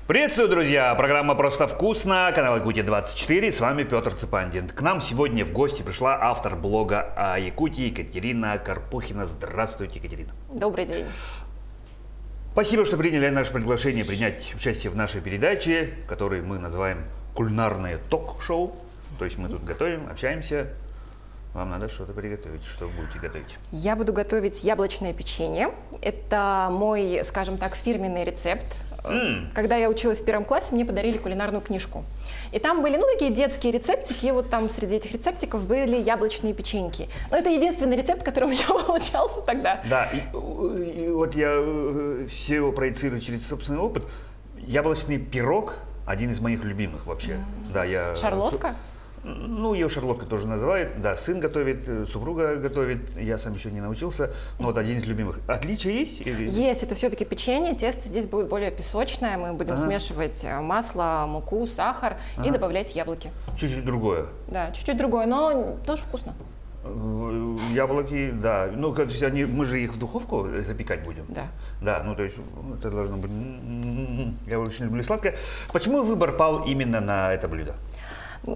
Приветствую, друзья! Программа «Просто вкусно», канал Якутия-24, с вами Петр Цепандин. К нам сегодня в гости пришла автор блога о Якутии Екатерина Карпухина. Здравствуйте, Екатерина. Добрый день. Спасибо, что приняли наше приглашение принять участие в нашей передаче, которую мы называем «Кулинарное ток-шоу». То есть мы тут готовим, общаемся. Вам надо что-то приготовить. Что вы будете готовить? Я буду готовить яблочное печенье. Это мой, скажем так, фирменный рецепт. Когда я училась в первом классе, мне подарили кулинарную книжку. И там были, такие детские рецептики, и вот там среди этих рецептиков были яблочные печеньки. Но это единственный рецепт, который у меня получался тогда. Да, и вот я все его проецирую через собственный опыт. Яблочный пирог – один из моих любимых вообще. Да, Шарлотка? Ее шарлотка тоже называют. Да, сын готовит, супруга готовит. Я сам еще не научился. Но вот один из любимых. Отличия есть? Есть. Это все-таки печенье. Тесто здесь будет более песочное. Мы будем смешивать масло, муку, сахар и добавлять яблоки. Чуть-чуть другое. Да, чуть-чуть другое, но тоже вкусно. Яблоки, да. Мы же их в духовку запекать будем. Да. Да, то есть это должно быть... Я очень люблю сладкое. Почему выбор пал именно на это блюдо?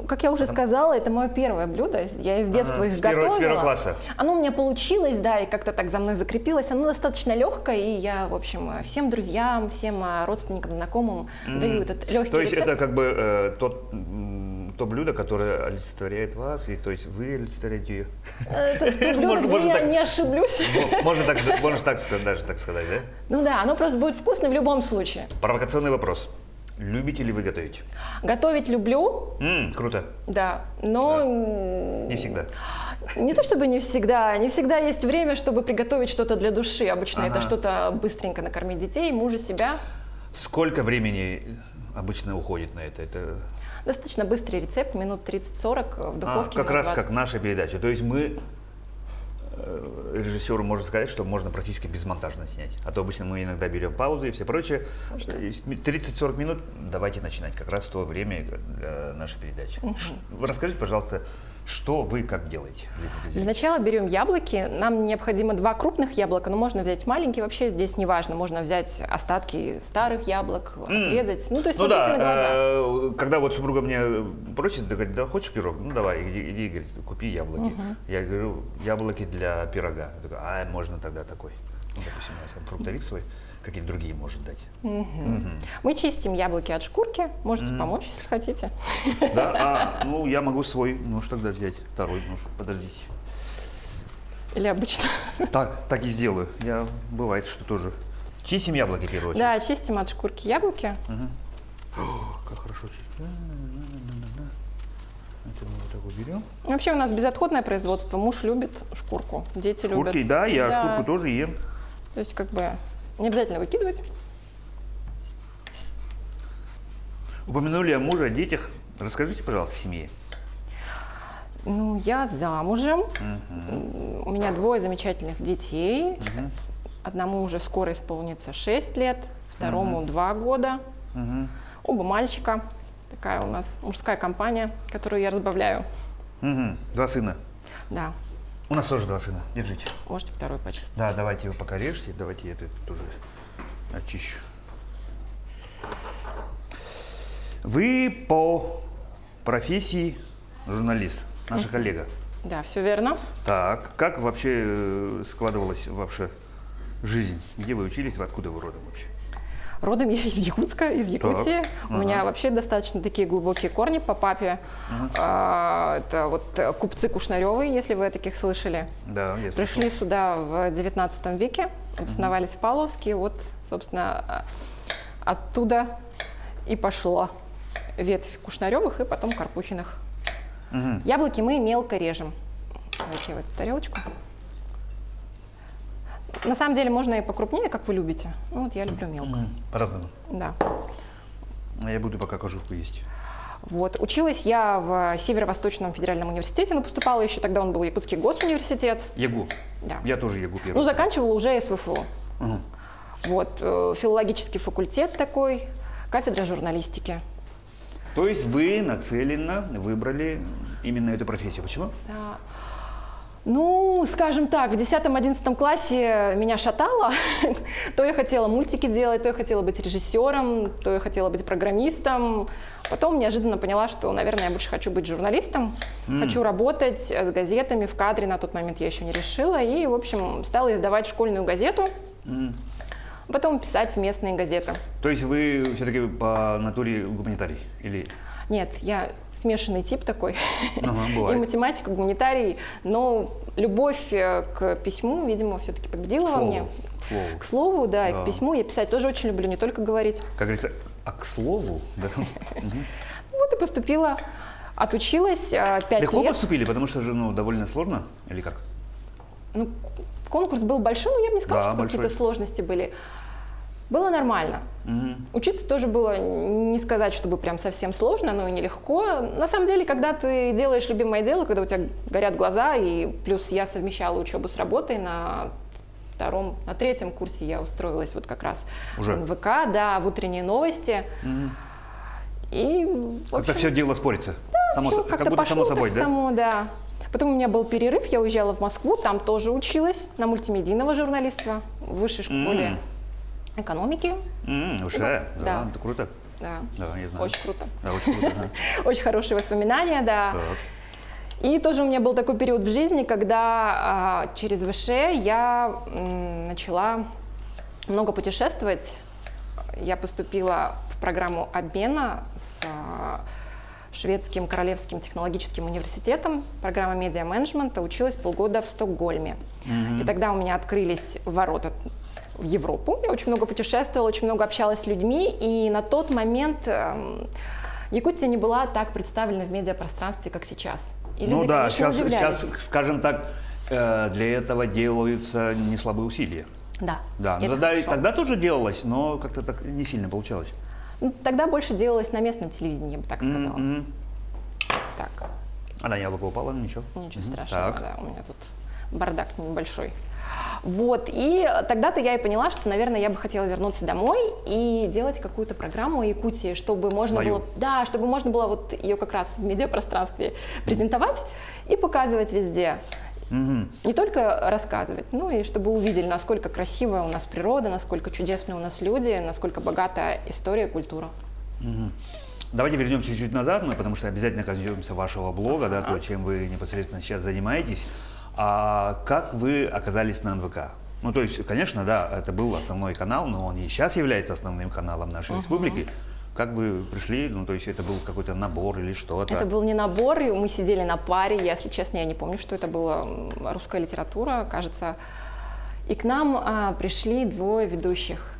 Как я уже сказала, это мое первое блюдо. Я из детства их готовила. С первого класса. Оно у меня получилось, да, и как-то так за мной закрепилось. Оно достаточно легкое, и я, в общем, всем друзьям, всем родственникам, знакомым даю этот легкий рецепт. То есть это как бы то блюдо, которое олицетворяет вас, и то есть вы олицетворяете ее? Это то блюдо, где я не ошиблюсь. Можно так сказать, даже так сказать, да? Ну да, оно просто будет вкусно в любом случае. Провокационный вопрос. Любите ли вы готовить? Готовить люблю. Круто. Да, но... Да. Не всегда. Не то чтобы не всегда. Не всегда есть время, чтобы приготовить что-то для души. Обычно это что-то быстренько накормить детей, мужа, себя. Сколько времени обычно уходит на это? Достаточно быстрый рецепт, минут 30-40 в духовке. Как раз как наша передача. То есть режиссеру можно сказать, что можно практически безмонтажно снять. А то обычно мы иногда берем паузу и все прочее. 30-40 минут давайте начинать. Как раз то время для нашей передачи. Расскажите, пожалуйста, что вы как делаете? Для начала берем яблоки. Нам необходимо 2 крупных яблока, но можно взять маленькие. Вообще здесь не важно. Можно взять остатки старых яблок, отрезать. То есть смотрите на глаза. Когда вот супруга мне просит, говорит, да хочешь пирог? Давай, иди, говорит, купи яблоки. Я говорю, яблоки для пирога. Я такой, можно тогда такой. Допустим, у нас там фруктовик свой. Какие-то другие может дать. Мы чистим яблоки от шкурки. Можете помочь, если хотите. Да, я могу свой нож тогда взять. Второй нож. Подождите. Или обычно. Так и сделаю. Бывает, что тоже. Чистим яблоки в первую очередь. Да, чистим от шкурки яблоки. Как хорошо чистить. Это мы вот так вот берем. Вообще у нас безотходное производство. Муж любит шкурку, дети любят. Шкурки, да, я шкурку тоже ем. То есть не обязательно выкидывать. Упомянули о муже, о детях. Расскажите, пожалуйста, о семье. Я замужем. У меня 2 замечательных детей. Одному уже скоро исполнится 6 лет, второму 2 года. Оба мальчика. Такая у нас мужская компания, которую я разбавляю. 2 сына. Да. У нас тоже 2 сына. Держите. Можете второй почистить. Да, давайте его пока режьте. Давайте я это тоже очищу. Вы по профессии журналист, наша коллега. Да, все верно. Так, как вообще складывалась ваша жизнь? Где вы учились, откуда вы родом вообще? Родом я из Якутска, из Якутии. У меня вообще достаточно такие глубокие корни по папе. Это вот купцы Кушнаревы, если вы о таких слышали. Да, я Пришли слышал. сюда в 19 веке, обосновались в Павловске. Вот, собственно, оттуда и пошла ветвь Кушнаревых и потом Карпухиных. Яблоки мы мелко режем. Давайте в эту тарелочку. На самом деле можно и покрупнее, как вы любите. Я люблю мелко. По-разному. Да. А я буду пока кожурку есть. Училась я в Северо-Восточном федеральном университете, но поступала еще тогда, он был Якутский госуниверситет. ЯГУ. Да. Я тоже ЯГУ первый. Заканчивала уже СВФУ. Филологический факультет такой, кафедра журналистики. То есть вы нацеленно выбрали именно эту профессию. Почему? Ну, скажем так, в 10-11 классе меня шатало. То я хотела мультики делать, то я хотела быть режиссером, то я хотела быть программистом. Потом неожиданно поняла, что, наверное, я больше хочу быть журналистом. Хочу работать с газетами в кадре. На тот момент я еще не решила. И, в общем, стала издавать школьную газету. Потом писать в местные газеты. То есть вы все-таки по натуре гуманитарий? Или... Нет, я смешанный тип такой, Ага, и математик, и гуманитарий, но любовь к письму, видимо, все-таки победила во мне. К слову, да, и к письму я писать тоже очень люблю, не только говорить. Как говорится, а к слову? Да. Вот и поступила, отучилась 5 лет. Легко поступили, потому что же довольно сложно, или как? Ну, конкурс был большой, но я бы не сказала, Да, что большой. какие-то сложности были. Было нормально. Учиться тоже было, не сказать, чтобы прям совсем сложно, но и нелегко. На самом деле, когда ты делаешь любимое дело, когда у тебя горят глаза, и плюс я совмещала учебу с работой, на третьем курсе я устроилась вот как раз Уже? в НВК, да, в утренние новости. И, в Как-то общем, все дело спорится. всё Как как-то будто пошло само собой, так да? само, да. Потом у меня был перерыв, я уезжала в Москву, там тоже училась на мультимедийного журналиста в высшей школе экономики. Уже? Да. Да, это круто. Да, Да, я знаю. очень круто. Да, очень круто. да. Очень хорошие воспоминания, да. Так. И тоже у меня был такой период в жизни, когда через ВШ я начала много путешествовать. Я поступила в программу обмена с Шведским Королевским технологическим университетом, программа медиа-менеджмента, училась полгода в Стокгольме. И тогда у меня открылись ворота в Европу. Я очень много путешествовала, очень много общалась с людьми, и на тот момент Якутия не была так представлена в медиапространстве, как сейчас. И люди, Ну да, конечно, сейчас, удивлялись. скажем так, для этого делаются неслабые усилия. Да, Да, это но тогда, хорошо. тогда тоже делалось, но как-то так не сильно получалось. Ну, тогда больше делалось на местном телевидении, я бы так сказала. Так, Она яблоко упала, ну ничего. ничего страшного, Так. да, у меня тут бардак небольшой. Вот, и тогда-то я и поняла, что, наверное, я бы хотела вернуться домой и делать какую-то программу о Якутии, чтобы можно Свою. было, да, чтобы можно было вот ее как раз в медиапространстве презентовать и показывать везде. Не только рассказывать, ну и чтобы увидели, насколько красивая у нас природа, насколько чудесные у нас люди, насколько богатая история, культура. Давайте вернемся чуть-чуть назад, потому что обязательно коснемся вашего блога, да, то, чем вы непосредственно сейчас занимаетесь. А как вы оказались на НВК? Ну, то есть, конечно, да, это был основной канал, но он и сейчас является основным каналом нашей республики. Как вы пришли? Ну, то есть, это был какой-то набор или что-то? Это был не набор, и мы сидели на паре, если честно, я не помню, что это было, русская литература, кажется. И к нам пришли двое ведущих.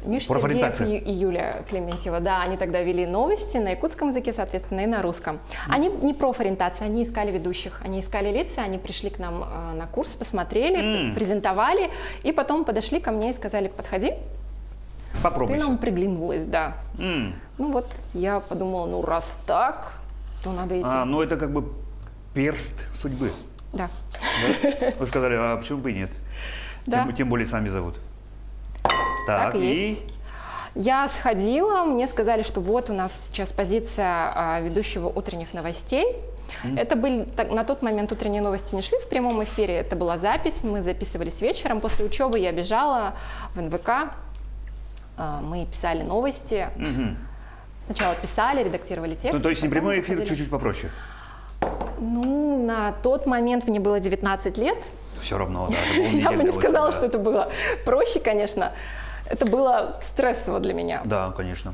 Миша Сергеев и Юлия Клементьева. Да, они тогда вели новости на якутском языке, соответственно, и на русском. Они не профориентация, они искали ведущих, они искали лица, они пришли к нам на курс, посмотрели, презентовали, и потом подошли ко мне и сказали: подходи. Попробуйте. Ты нам приглянулась, да. Ну вот, я подумала, ну раз так, то надо идти. Ну это как бы перст судьбы. Да. Да? Вы сказали, а почему бы и нет? Да. Тем более сами зовут. Так и есть. Я сходила, мне сказали, что вот у нас сейчас позиция ведущего утренних новостей. Это были, на тот момент утренние новости не шли в прямом эфире, это была запись, мы записывались вечером. После учебы я бежала в НВК, мы писали новости. Сначала писали, редактировали текст. Ну, то есть не прямой эфир, выходили. чуть-чуть попроще. Ну, на тот момент мне было 19 лет. Все равно, да. Это Я бы не полнеделька, сказала, да. что это было проще, конечно. Это было стрессово для меня. Да, конечно.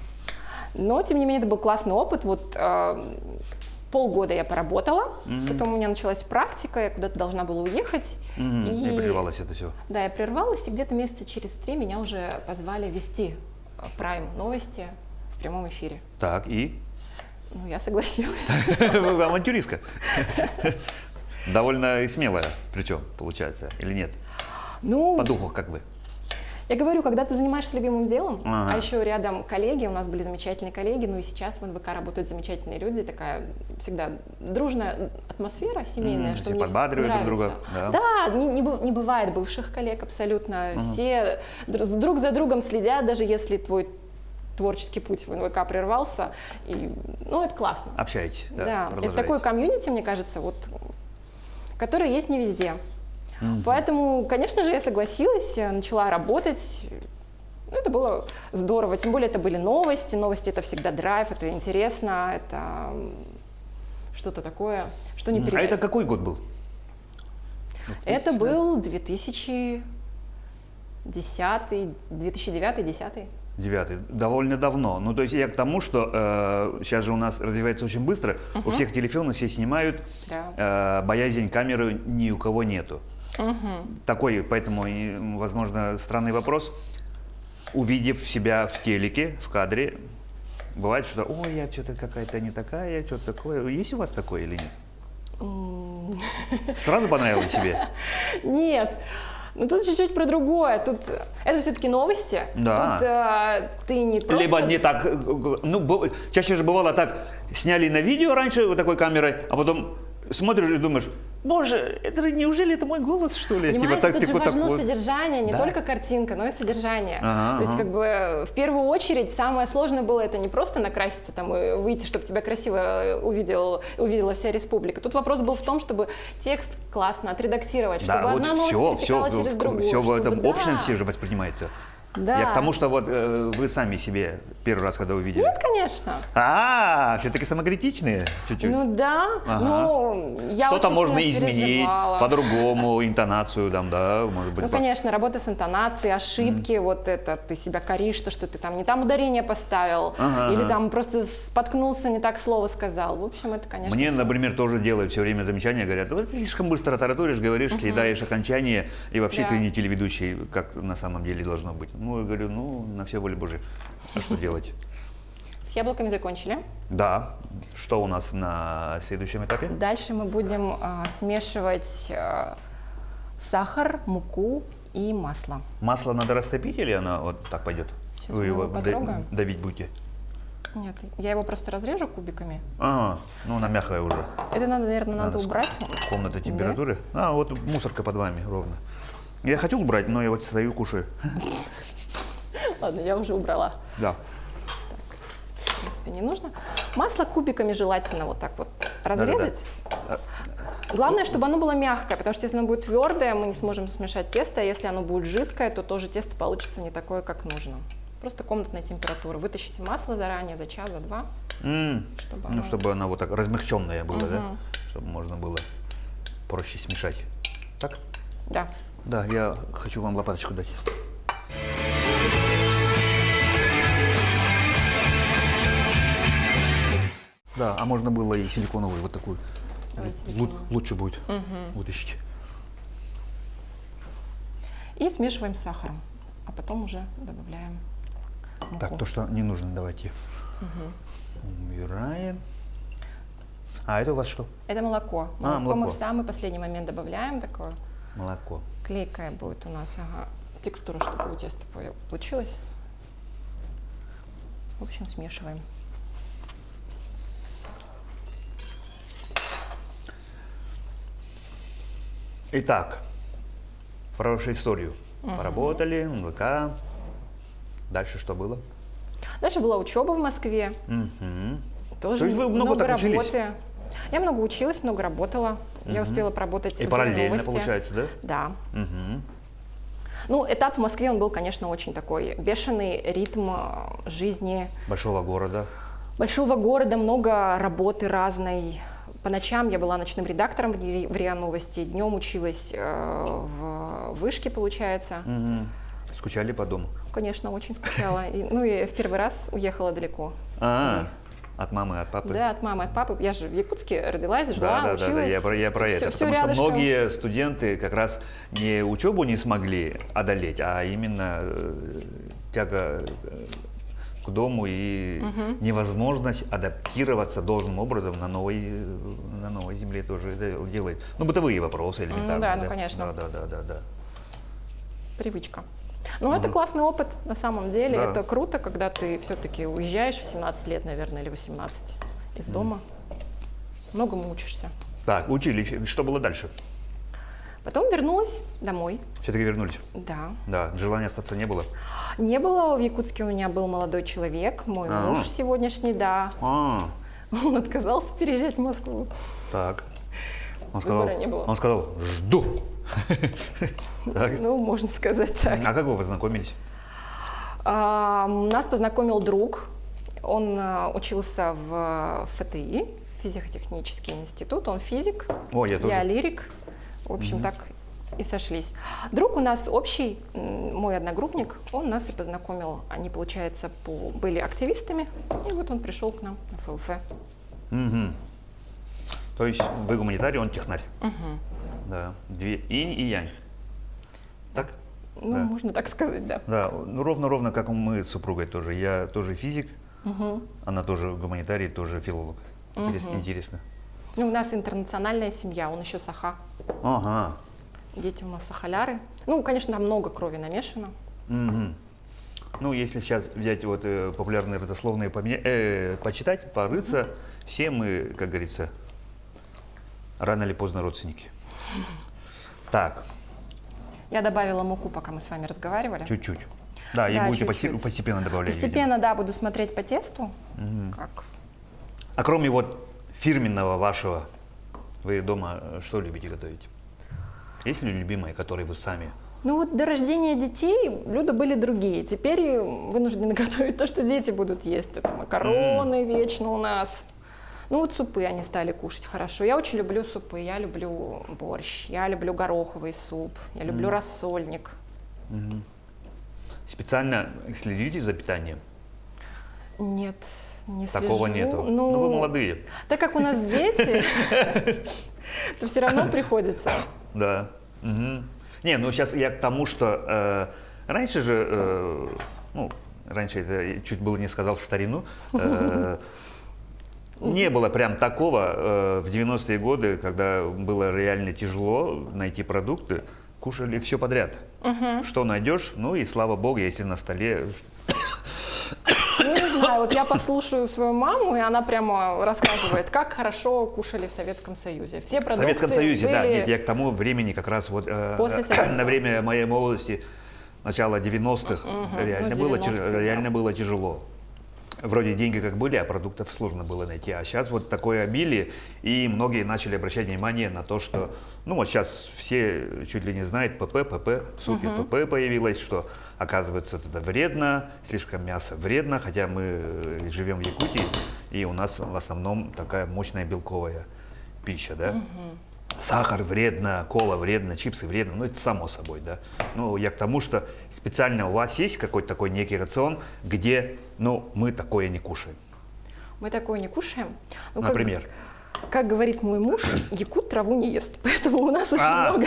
Но, тем не менее, это был классный опыт. Вот полгода я поработала, потом у меня началась практика, я куда-то должна была уехать. И прервалось это все. Да, я прервалась, и где-то месяца через 3 меня уже позвали вести Prime новости в прямом эфире. Так, и? Ну, я согласилась. Вы авантюристка. Довольно смелая, причем, получается, или нет? Ну, По духу как бы. я говорю, когда ты занимаешься любимым делом, Ага. а еще рядом коллеги, у нас были замечательные коллеги, ну и сейчас в НВК работают замечательные люди, такая всегда дружная атмосфера семейная, что все мне подбадривают друг нравится. друга, да? Да, не бывает бывших коллег абсолютно, все друг за другом следят, даже если твой творческий путь в НВК прервался, и, ну это классно. Общаетесь, да, Да, это продолжаете. такой комьюнити, мне кажется, вот которые есть не везде. Поэтому, конечно же, я согласилась, начала работать. Ну, это было здорово, тем более это были новости. Новости — это всегда драйв, это интересно, это что-то такое, что не передать. А это какой год был? Это был 2010, 2009-2010. 9. Довольно давно. Ну, то есть я к тому, что сейчас же у нас развивается очень быстро. У всех телефонов все снимают, Да. боязнь камеры ни у кого нету. Такой, поэтому, возможно, странный вопрос. Увидев себя в телеке, в кадре, бывает, что «Ой, я что-то какая-то не такая, что-то такое». Есть у вас такое или нет? Сразу понравилось себе? Нет. Ну тут чуть-чуть про другое. Тут это все-таки новости. Да. Тут ты не просто... Либо не так, ну, чаще же бывало так, сняли на видео раньше вот такой камерой, а потом смотришь и думаешь, боже, это неужели это мой голос, что ли? Понимаете, так, тут же вот важно вот. содержание, не Да? только картинка, но и содержание. Ага, То есть, ага. как бы, в первую очередь, самое сложное было это не просто накраситься там и выйти, чтобы тебя красиво увидела вся республика. Тут вопрос был в том, чтобы текст классно отредактировать, Да, чтобы вот одна новость перетекала через другую. все в чтобы, этом да. общности же воспринимается. Да. Я к тому, что вот вы сами себе первый раз, когда увидели. Нет, конечно. Все-таки самокритичные чуть-чуть. Ну да, Ага. но я Что-то очень можно сильно изменить, переживала. по-другому, интонацию там, да, может быть. Ну, конечно, работа с интонацией, ошибки, вот это, ты себя коришь, что ты там не там ударение поставил, Ага, или ага. там просто споткнулся, не так слово сказал. В общем, это, конечно, Мне, всё. например, тоже делают все время замечания, говорят, вот слишком быстро тараторишь, говоришь, съедаешь окончание, и вообще Да. ты не телеведущий, как на самом деле должно быть. Ну, я говорю, ну, на все воля Божья. А что делать? С яблоками закончили. Да. Что у нас на следующем этапе? Дальше мы будем смешивать сахар, муку и масло. Масло надо растопить или оно вот так пойдет? Сейчас Вы мы его его потрогаем. давить будете? Нет, я его просто разрежу кубиками. Ну она мягкая уже. Это надо, наверное, надо Надо убрать. Комната температуры. Вот мусорка под вами ровно. Я хотел убрать, но я вот стою, кушаю. Ладно, я уже убрала. Да. В принципе, не нужно. Масло кубиками желательно вот так вот разрезать. Главное, чтобы оно было мягкое, потому что если оно будет твердое, мы не сможем смешать тесто, а если оно будет жидкое, то тоже тесто получится не такое, как нужно. Просто комнатная температура. Вытащите масло заранее, за час, за два. Чтобы оно вот так размягченное было, да? Чтобы можно было проще смешать. Так? Да. Да, я хочу вам лопаточку дать. Да, а можно было и силиконовую вот такую. Давайте силиконовую. Лучше будет вытащить. И смешиваем с сахаром, а потом уже добавляем муку. Так, то, что не нужно, давайте. Убираем. А это у вас что? Это молоко. Молоко мы молоко. в самый последний момент добавляем, такое Молоко. клейкое будет у нас, текстура, чтобы у теста получилась. В общем, смешиваем. Итак, хорошую историю. Поработали, МВК. Дальше что было? Дальше была учеба в Москве. Тоже То есть вы много так работы. учились? Я много училась, много работала. Я успела поработать И в параллельно, новости. получается, да? Да. Мгм. Ну, этап в Москве, он был, конечно, очень такой бешеный ритм жизни Большого города. большого города, много работы разной. По ночам я была ночным редактором в РИА Новости, днем училась в вышке, получается. Скучали по дому? Конечно, очень скучала. Ну и в первый раз уехала далеко от семьи. От мамы, от папы? Да, от мамы, от папы. Я же в Якутске родилась, жила, Да, училась. я про это. Всё Потому что рядышком. многие студенты как раз не учебу не смогли одолеть, а именно тяга к дому и невозможность адаптироваться должным образом на новой земле тоже это делает. Ну, бытовые вопросы элементарные. да, ну, конечно. Да. Привычка. Ну, это классный опыт на самом деле. Да. Это круто, когда ты все-таки уезжаешь в 17 лет, наверное, или 18 из дома. Многому учишься. Так, учились. Что было дальше? Потом вернулась домой. Все-таки вернулись? Да. Да, желания остаться не было? Не было. В Якутске у меня был молодой человек, мой муж сегодняшний, да. Он отказался переезжать в Москву. Так. выбора не было. Он сказал, жду. Так. Ну, можно сказать так. А как вы познакомились? Нас познакомил друг. Он учился в ФТИ, физико-технический институт. Он физик, О, я тоже. лирик. В общем, так и сошлись. Друг у нас общий, мой одногруппник, он нас и познакомил. Они, получается, были активистами, и вот он пришел к нам на ФЛФ. Мгм. То есть вы гуманитарий, он технарь. Да. Две инь и янь. Так? Ну, Да. можно так сказать, да. Да, ну ровно-ровно, как мы с супругой тоже. Я тоже физик, она тоже гуманитарий, тоже филолог. Интересно. Ну, у нас интернациональная семья, он еще саха. Ага. Дети у нас сахаляры. Ну, конечно, там много крови намешано. Мгм. Ну, если сейчас взять вот популярные родословные, почитать, порыться, все мы, как говорится, рано или поздно родственники. Так, Я добавила муку, пока мы с вами разговаривали. чуть-чуть. Да, и Да, будете чуть-чуть. постепенно добавлять. видимо. Постепенно, да, буду смотреть по тесту. Как. А кроме вот фирменного вашего, вы дома что любите готовить? Есть ли любимые, которые вы сами? Ну вот до рождения детей блюда были другие. Теперь вынуждены готовить то, что дети будут есть. Это макароны вечно у нас. Ну вот супы они стали кушать хорошо. Я очень люблю супы, я люблю борщ, я люблю гороховый суп, я люблю рассольник. Специально следите за питанием? Нет, не Такого слежу. нету. Ну, вы молодые. Так как у нас дети, то все равно приходится. Да. Мгм. Не, ну сейчас я к тому, что раньше же, ну, раньше это я чуть было не сказал в старину, не было прям такого в 90-е годы, когда было реально тяжело найти продукты, кушали все подряд. Что найдешь, ну и слава богу, если на столе. Ну, не знаю, вот я послушаю свою маму, и она прямо рассказывает, как хорошо кушали в Советском Союзе. Все В продукты Советском Союзе, да, были- нет, я к тому времени как раз вот После Советского. на время моей молодости, начала 90-х, реально, ну, было, 90-е, да. реально было тяжело. Вроде деньги как были, а продуктов сложно было найти. А сейчас вот такое обилие, и многие начали обращать внимание на то, что, ну вот сейчас все чуть ли не знают ПП, в супе ПП появилось, что оказывается это вредно, слишком мясо вредно, хотя мы живем в Якутии, и у нас в основном такая мощная белковая пища, да? Сахар вредно, кола вредно, чипсы вредно, ну это само собой, да. Ну я к тому, что специально у вас есть какой-то такой некий рацион, где, ну, мы такое не кушаем. Мы такое не кушаем. Ну, Например? Как говорит мой муж, якут траву не ест, поэтому у нас очень А. много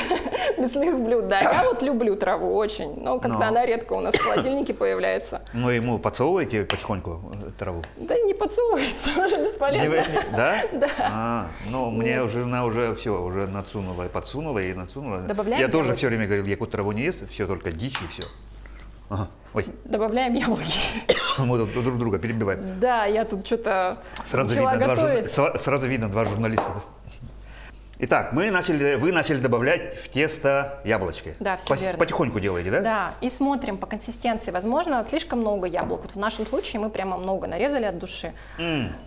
мясных блюд. Да, я вот люблю траву очень, но как-то Но. она редко у нас в холодильнике появляется. Ну ему подсовываете потихоньку траву? Да и не подсовывается, уже бесполезно. Да? Да. Ну, мне жена уже все, уже надсунула, подсунула и надсунула. Добавляем Я тоже яблоки? все время говорил, якут траву не ест, все только дичь и все. Ага. Ой, Добавляем яблоки. мы тут друг друга перебиваем. Да, я тут что-то Сразу начала видно, готовить. сразу видно два журналиста. Итак, вы начали добавлять в тесто яблочки. Да, всё верно. Потихоньку делаете, да? Да, и смотрим по консистенции. Возможно, слишком много яблок. Вот в нашем случае мы прямо много нарезали от души.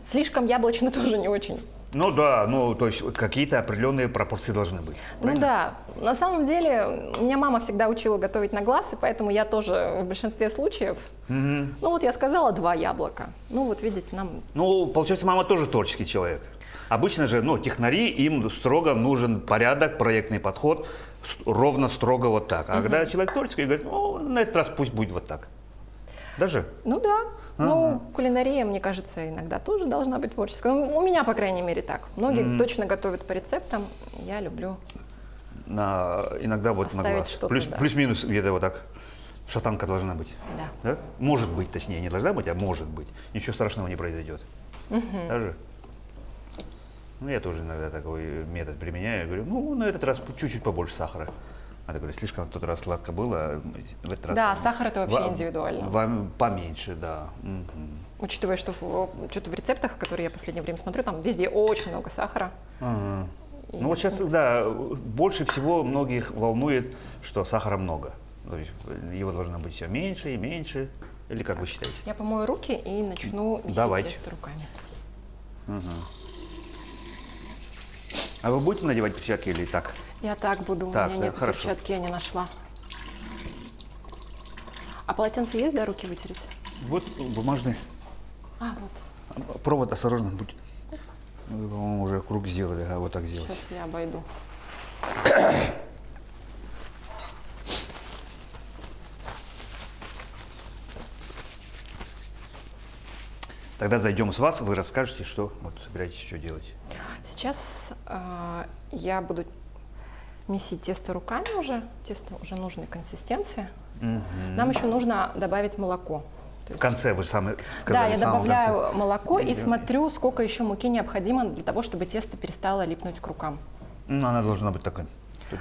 Слишком яблочно тоже не очень. Ну да, ну то есть какие-то определенные пропорции должны быть. Ну да, на самом деле меня мама всегда учила готовить на глаз, и поэтому я тоже в большинстве случаев, ну вот я сказала 2 яблока. Ну вот видите, нам... Ну, получается, мама тоже творческий человек. Обычно же, ну, технари, им строго нужен порядок, проектный подход, ровно строго вот так. А когда человек творческий, говорит, ну, на этот раз пусть будет вот так. Даже? Ну да, ну кулинария, мне кажется, иногда тоже должна быть творческой. Ну, у меня, по крайней мере, так. Многие точно готовят по рецептам, я люблю. Иногда вот на Оставить глаз. что-то, да. Плюс-минус где-то вот так. Шатанка должна быть. Да. Да? Может быть, точнее, не должна быть, а может быть. Ничего страшного не произойдет. Даже? Ну, я тоже иногда такой метод применяю. Я говорю, ну, на этот раз чуть-чуть побольше сахара. А ты говоришь, слишком в тот раз сладко было, а в этот раз... Да, сахар это вообще индивидуально. Вам поменьше, да. Учитывая, что что-то в рецептах, которые я в последнее время смотрю, там везде очень много сахара. Ага. И Ну вот сейчас, смысл. да, больше всего многих волнует, что сахара много. То есть его должно быть все меньше и меньше. Или как вы считаете? Я помою руки и начну месить Давайте. тесто руками. А вы будете надевать перчатки или так? Я так буду, Так, у меня да, нет хорошо. перчатки, я не нашла. А полотенце есть, да, руки вытереть? Вот бумажный. А, вот, Провод осторожно, будь. Вы, по-моему, уже круг сделали, а вот так сделать. сейчас я обойду. Тогда зайдем с вас, вы расскажете, что вот собираетесь что делать. Сейчас я буду месить тесто руками уже, тесто уже нужной консистенции. Нам еще нужно добавить молоко. То В есть- конце вы сами Да, сказали, я в самом добавляю конце. молоко и смотрю, сколько еще муки необходимо для того, чтобы тесто перестало липнуть к рукам. Ну, она должна быть такой.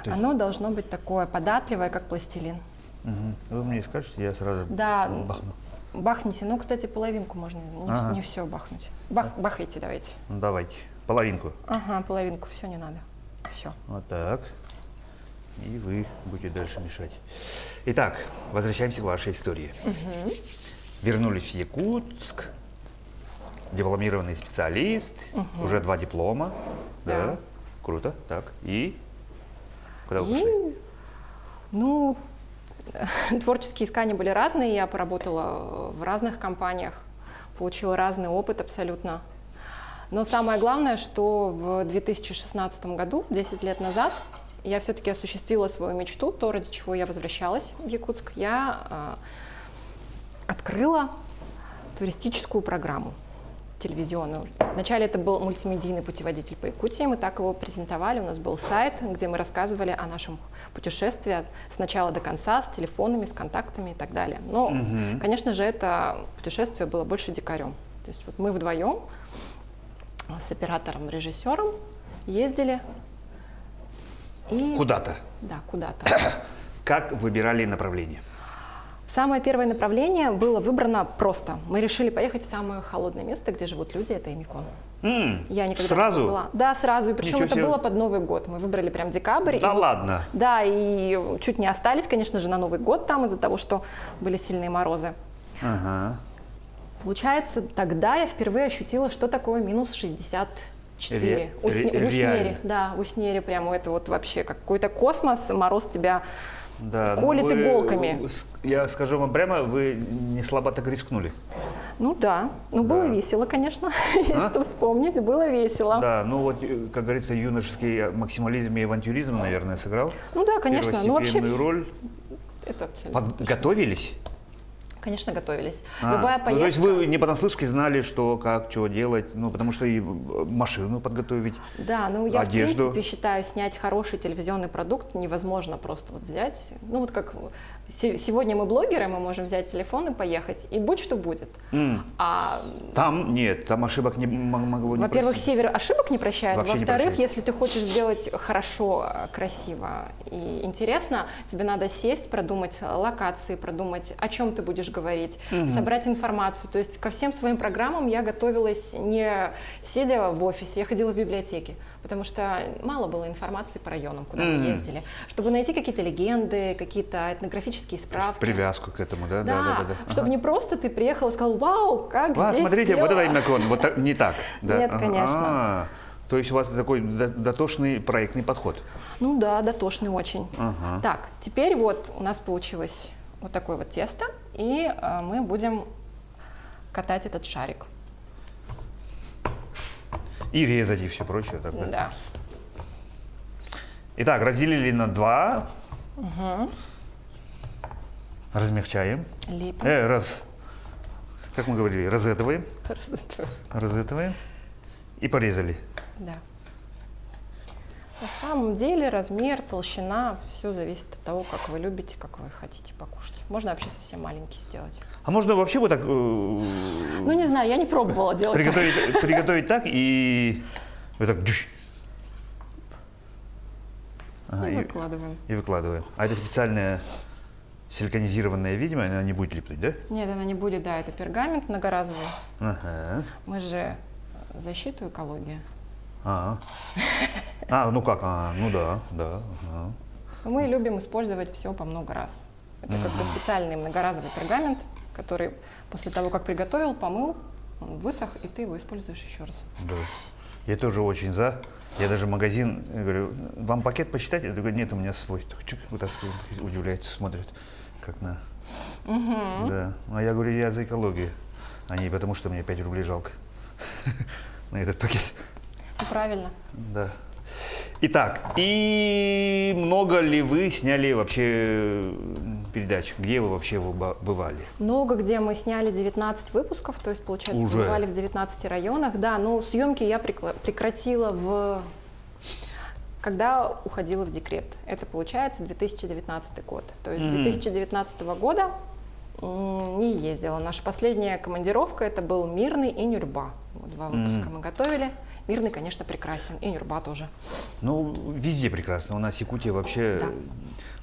Оно должно быть такое податливое, как пластилин. Вы мне скажете, я сразу Да, бахну. бахните. Ну, кстати, половинку можно, Ага. не все бахнуть. Бахайте давайте. Ну, давайте, половинку. Ага, половинку, все не надо. Все. Вот так. И вы будете дальше мешать. Итак, возвращаемся к вашей истории. Вернулись в Якутск, дипломированный специалист, уже 2 диплома. Да. Да. Круто. Так, и куда вы И, пошли? ну, творческие искания были разные. Я поработала в разных компаниях, получила разный опыт абсолютно. Но самое главное, что в 2016 году, 10 лет назад, я все-таки осуществила свою мечту, то, ради чего я возвращалась в Якутск. Я открыла туристическую программу телевизионную. Вначале это был мультимедийный путеводитель по Якутии, мы так его презентовали, у нас был сайт, где мы рассказывали о нашем путешествии с начала до конца, с телефонами, с контактами и так далее. Но, конечно же, это путешествие было больше дикарем. То есть вот мы вдвоем с оператором, режиссером ездили и... Куда-то. Да, куда-то. Как выбирали направление? Самое первое направление было выбрано просто. Мы решили поехать в самое холодное место, где живут люди, это Эмикон. Я никогда Сразу? не была. Да, сразу. И причем Ничего это себе. было под Новый год. Мы выбрали прям декабрь. Да и вот- ладно? Да, и чуть не остались, конечно же, на Новый год там из-за того, что были сильные морозы. Ага. Получается, тогда я впервые ощутила, что такое минус 64. В реально. Уснере, да, в Уснере прямо это вот вообще какой-то космос, мороз тебя Да, колет ну вы, иголками. Я скажу вам прямо, вы не слабо так рискнули. Ну да, ну было весело, конечно, есть что вспомнить, было весело. Да, ну вот, как говорится, юношеский максимализм и авантюризм, наверное, сыграл Ну да, конечно, ну вообще первостепенную роль. это абсолютно точно. Подготовились? Конечно, готовились. Любая Ну, поездка. то есть вы не понаслышке знали, что, как, что делать, ну, потому что и машину подготовить. Да, ну я одежду. в принципе считаю, снять хороший телевизионный продукт невозможно просто вот взять. Ну вот как сегодня мы блогеры, мы можем взять телефон и поехать, и будь что будет. А Там нет, там ошибок не могло не во-первых, простить. север ошибок не прощает. Вообще не Во-вторых, прощает. если ты хочешь сделать хорошо, красиво и интересно, тебе надо сесть, продумать локации, продумать, о чем ты будешь говорить, собрать информацию. То есть ко всем своим программам я готовилась не сидя в офисе, я ходила в библиотеке, потому что мало было информации по районам, куда мы ездили, чтобы найти какие-то легенды, какие-то этнографические справки. Привязку к этому, да? Да, Ага. чтобы не просто ты приехал и сказал, вау, как здесь Смотрите, вот клёво». это наклон, вот так, не так. Да? Нет, конечно. А, то есть у вас такой дотошный проектный подход. Ну да, дотошный очень. Ага. Так, теперь вот у нас получилось вот такое вот тесто, и мы будем катать этот шарик. И резать, и все прочее. Так, да? Да. Итак, разделили на 2. Размягчаем. Лепим. Как мы говорили, разэтываем и порезали. Да. На самом деле размер, толщина, все зависит от того, как вы любите, как вы хотите покушать. Можно вообще совсем маленький сделать. А можно вообще вот так Ну не знаю, я не пробовала делать так. приготовить так и вот так дющ. Ага, И выкладываем. и выкладываем. А это специальная силиконизированная, видимо, она не будет липнуть, да? Нет, она не будет, да, это пергамент многоразовый. Ага. Мы же защиту экологии. Ну как? Ну да. Ага. Мы любим использовать все по много раз. Это как бы специальный многоразовый пергамент, который после того, как приготовил, помыл, он высох, и ты его используешь еще раз. Да. Я тоже очень за. Я даже в магазин говорю, вам пакет посчитать? Я говорю, нет, у меня свой. Чик, вытаскиваю, удивляются, смотрят, как на... Да. А я говорю, я за экологию, а не потому, что мне 5 рублей жалко на этот пакет. Ну, правильно. Да. Итак, и много ли вы сняли вообще передач? Где вы вообще бывали? Много где мы сняли 19 выпусков, то есть, получается, Уже? бывали в 19 районах. Да, но съемки я прекратила когда уходила в декрет. Это, получается, 2019 год. То есть 2019 года не ездила. Наша последняя командировка это был Мирный и Нюрба. Вот 2 выпуска мы готовили. Мирный, конечно, прекрасен, и Нюрба тоже. Ну, везде прекрасно. У нас Якутия вообще, Да.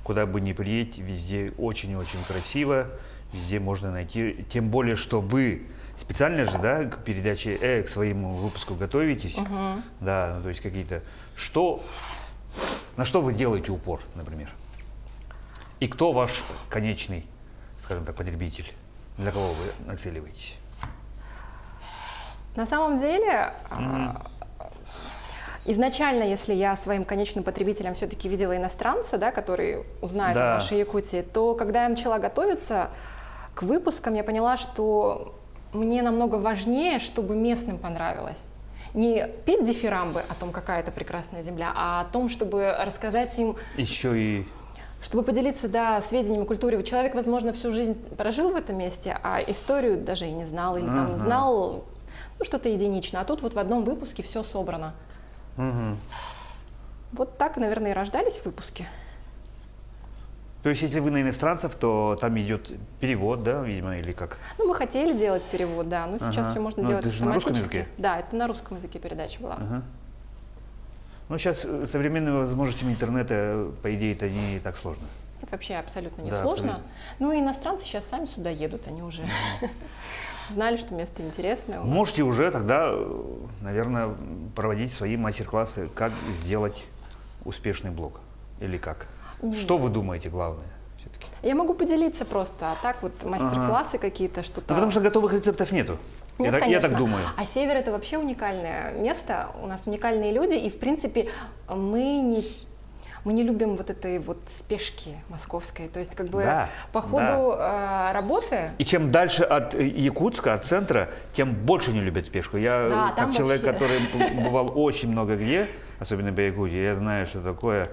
куда бы ни приедь, везде очень-очень красиво, везде можно найти. Тем более, что вы специально же, да, к передаче, к своему выпуску готовитесь. Да, ну, то есть какие-то... На что вы делаете упор, например? И кто ваш конечный, скажем так, потребитель? Для кого вы нацеливаетесь? На самом деле, изначально, если я своим конечным потребителем все-таки видела иностранца, да, который узнает о нашей Якутии, то когда я начала готовиться к выпускам, я поняла, что мне намного важнее, чтобы местным понравилось. Не петь дифирамбы о том, какая это прекрасная земля, а о том, чтобы рассказать им... Еще и... Чтобы поделиться, да, сведениями о культуре. Человек, возможно, всю жизнь прожил в этом месте, а историю даже и не знал, или там знал... Ну, что-то единично. А тут вот в одном выпуске все собрано. Вот так, наверное, и рождались выпуски. То есть, если вы на иностранцев, то там идет перевод, да, видимо, или как? Ну, мы хотели делать перевод, да, но сейчас все можно делать это же на русском автоматически. языке? Да, это на русском языке передача была. Ну, сейчас современными возможностями интернета, по идее, это не так сложно. Это вообще абсолютно не Да, сложно. абсолютно. Ну, и иностранцы сейчас сами сюда едут, они уже знали, что место интересное. Можете уже тогда, наверное, проводить свои мастер-классы, как сделать успешный блог, или как? Что вы думаете главное все-таки? Я могу поделиться просто, а так вот мастер-классы какие-то, что-то... Ну, потому что готовых рецептов нету. Нет, я так конечно. думаю. А Север это вообще уникальное место, у нас уникальные люди, и в принципе мы не любим вот этой вот спешки московской, то есть как бы по ходу работы... И чем дальше от Якутска, от центра, тем больше не любят спешку. Я как человек, вообще... который бывал очень много где, особенно в Якутии, я знаю, что такое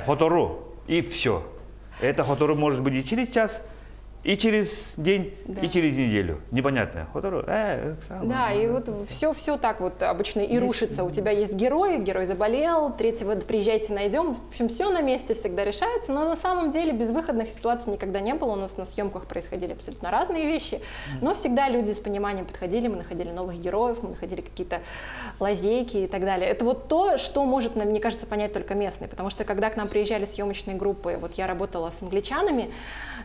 хотору, и все. Это хотору может быть и через час, и через день, и через неделю. Непонятно. Хотору, да, и вот все так вот обычно и рушится. У тебя есть герой заболел, третьего приезжайте, найдем. В общем, все на месте всегда решается, но на самом деле безвыходных ситуаций никогда не было. У нас на съемках происходили абсолютно разные вещи, но всегда люди с пониманием подходили, мы находили новых героев, мы находили какие-то лазейки и так далее. Это вот то, что может, мне кажется, понять только местные, потому что когда к нам приезжали съемочные группы, вот я работала с англичанами,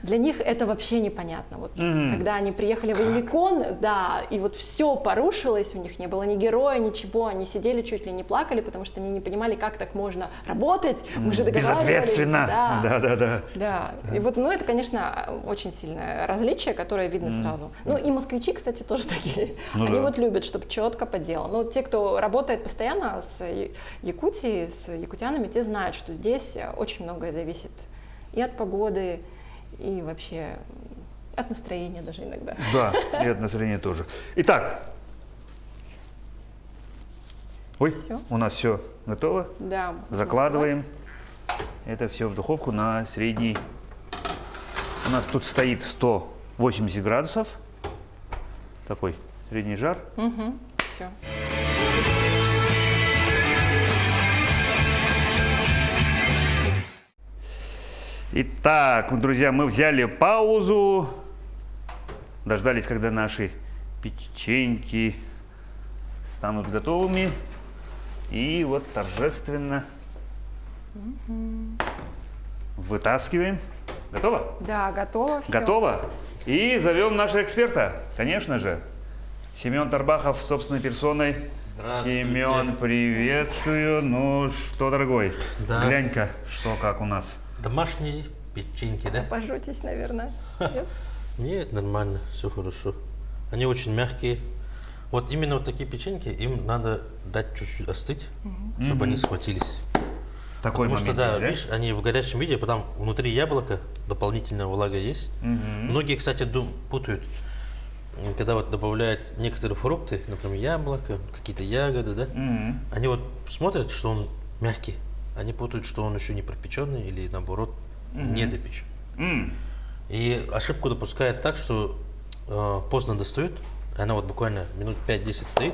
для них это вообще непонятно. Вот, когда они приехали в Ильмикон, да, и вот все порушилось, у них не было ни героя, ничего, они сидели чуть ли не плакали, потому что они не понимали, как так можно работать, мы же договаривались. Безответственно. Да. И вот, ну, это, конечно, очень сильное различие, которое видно сразу. Ну, и москвичи, кстати, тоже такие. Они вот любят, чтобы четко по делу. Но те, кто работает постоянно с Якутией, с якутянами, те знают, что здесь очень многое зависит и от погоды, и вообще от настроения даже иногда. Да, и от настроения тоже. Итак, Всё? У нас все готово. Да. Закладываем это все в духовку на средний. У нас тут стоит 180 градусов. Такой средний жар. Все. Итак, друзья, мы взяли паузу, дождались, когда наши печеньки станут готовыми, и вот торжественно вытаскиваем. Готово? Да, готово. Всё. Готово. И зовем нашего эксперта, конечно же, Семен Тарбахов собственной персоной. Семен, приветствую. Ну что, дорогой, глянь-ка, что как у нас. Домашние печеньки, да? Пожутись, наверное. Нет, нормально, все хорошо. Они очень мягкие, Вот именно вот такие печеньки, им надо дать чуть-чуть остыть, чтобы они схватились. Такой Потому что, момент да, есть, видишь, они в горячем виде, потом внутри яблока дополнительная влага есть. Многие, кстати, путают, когда вот добавляют некоторые фрукты, например, яблоко, какие-то ягоды, да, они вот смотрят, что он мягкий, они путают, что он еще не пропеченный или, наоборот, недопечен. И ошибку допускают так, что поздно достают, она вот буквально минут 5-10 стоит,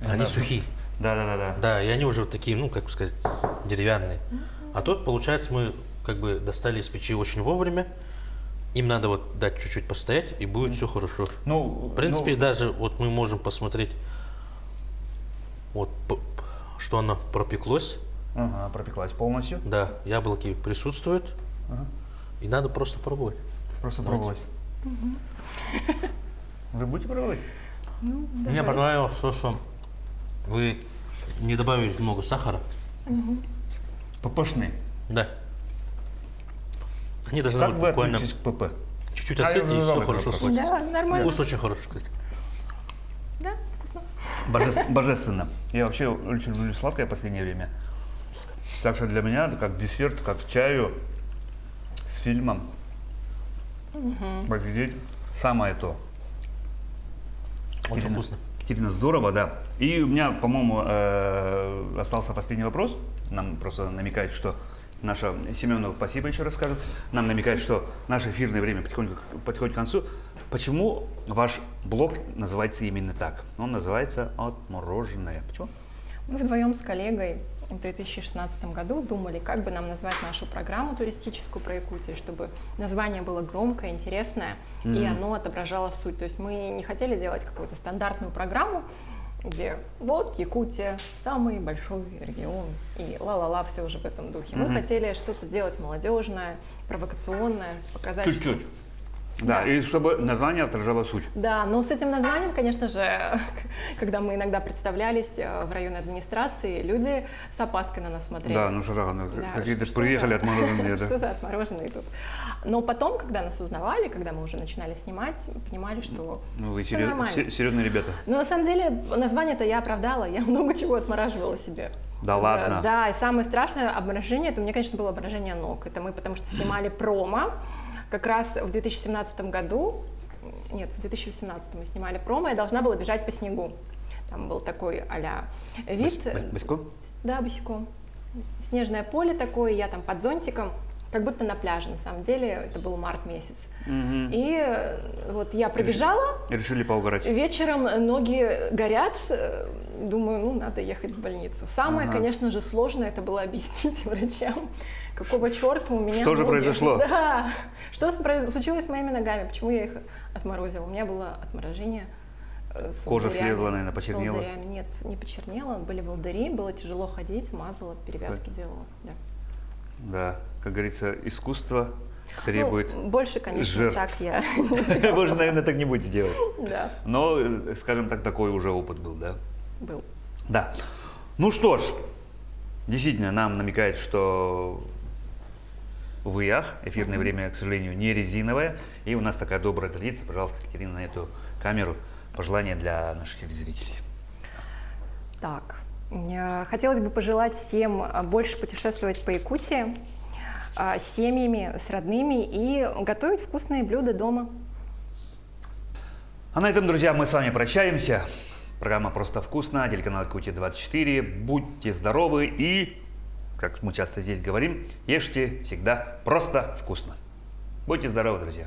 а они сухие. Да. Да, и они уже вот такие, ну, как сказать, деревянные. А тут, получается, мы как бы достали из печи очень вовремя. Им надо вот дать чуть-чуть постоять, и будет все хорошо. Ну, В принципе, даже вот мы можем посмотреть, вот, что оно пропеклось. Ага, пропеклась полностью. Да, яблоки присутствуют. И надо просто пробовать. Просто пробовать. Вы будете пробовать? Мне понравилось то, что вы не добавили много сахара. ППшные. Да. Они должны Как вот вы буквально относитесь к ПП? чуть-чуть А, остыть, я и все забыл хорошо вопрос. схватится. Да, нормально. Вкус очень хороший, кстати. Да, вкусно. Божественно. Я вообще очень люблю сладкое в последнее время. Так что для меня это как десерт, как к чаю с фильмом. Посидеть самое то. Очень Катерина, вкусно. Катерина, здорово, да. И у меня, по-моему, остался последний вопрос. Нам просто намекает, что наша Семеновна, спасибо еще раз скажу, нам намекает, что наше эфирное время подходит к концу. Почему ваш блог называется именно так? Он называется «Отмороженное». Почему? Мы вдвоем с коллегой в 2016 году думали, как бы нам назвать нашу программу туристическую про Якутию, чтобы название было громкое, интересное, и оно отображало суть. То есть мы не хотели делать какую-то стандартную программу, где вот Якутия, самый большой регион, и ла-ла-ла, все уже в этом духе. Мы хотели что-то делать молодежное, провокационное, показать... Чуть-чуть. Да, и чтобы название отражало суть. Да, но с этим названием, конечно же, когда мы иногда представлялись в районной администрации, люди с опаской на нас смотрели. Да, ну что, Да, какие-то что приехали за- отмороженные, да. Что за отмороженные тут? Но потом, когда нас узнавали, когда мы уже начинали снимать, понимали, что Ну, вы всё нормально. серьезные ребята. Но на самом деле название-то я оправдала, я много чего отмораживала себе. Да ладно? Да, и самое страшное обморожение, это у меня, конечно, было обморожение ног. Это мы потому что снимали промо, как раз в 2017 году, нет, в 2018 мы снимали промо, я должна была бежать по снегу. Там был такой а-ля вид. Босиком? Да, босиком. Снежное поле такое, я там под зонтиком, как будто на пляже, на самом деле, это был март месяц. И вот я пробежала, Решили поугарать. вечером ноги горят, думаю, ну, надо ехать в больницу. Самое, конечно же, сложное это было объяснить врачам, какого черта у меня Что же ноги. произошло? Да, что случилось с моими ногами, почему я их отморозила. У меня было отморожение с Кожа волдырями. слезла, наверное, С почернела? волдырями. Нет, не почернела, были волдыри, было тяжело ходить, мазала, перевязки делала. Да. Да, как говорится, искусство требует Ну, больше, конечно, жертв. так я. Вы же, наверное, так не будете делать. Да, Но, скажем так, такой уже опыт был, да? был. Да. Ну что ж, действительно, нам намекает, что в ИАХ эфирное время, к сожалению, не резиновое. И у нас такая добрая традиция. Пожалуйста, Катерина, на эту камеру пожелания для наших телезрителей. Так, хотелось бы пожелать всем больше путешествовать по Якутии с семьями, с родными и готовить вкусные блюда дома. А на этом, друзья, мы с вами прощаемся. Программа «Просто вкусно», телеканал Якутия-24. Будьте здоровы и, как мы часто здесь говорим, ешьте всегда просто вкусно. Будьте здоровы, друзья.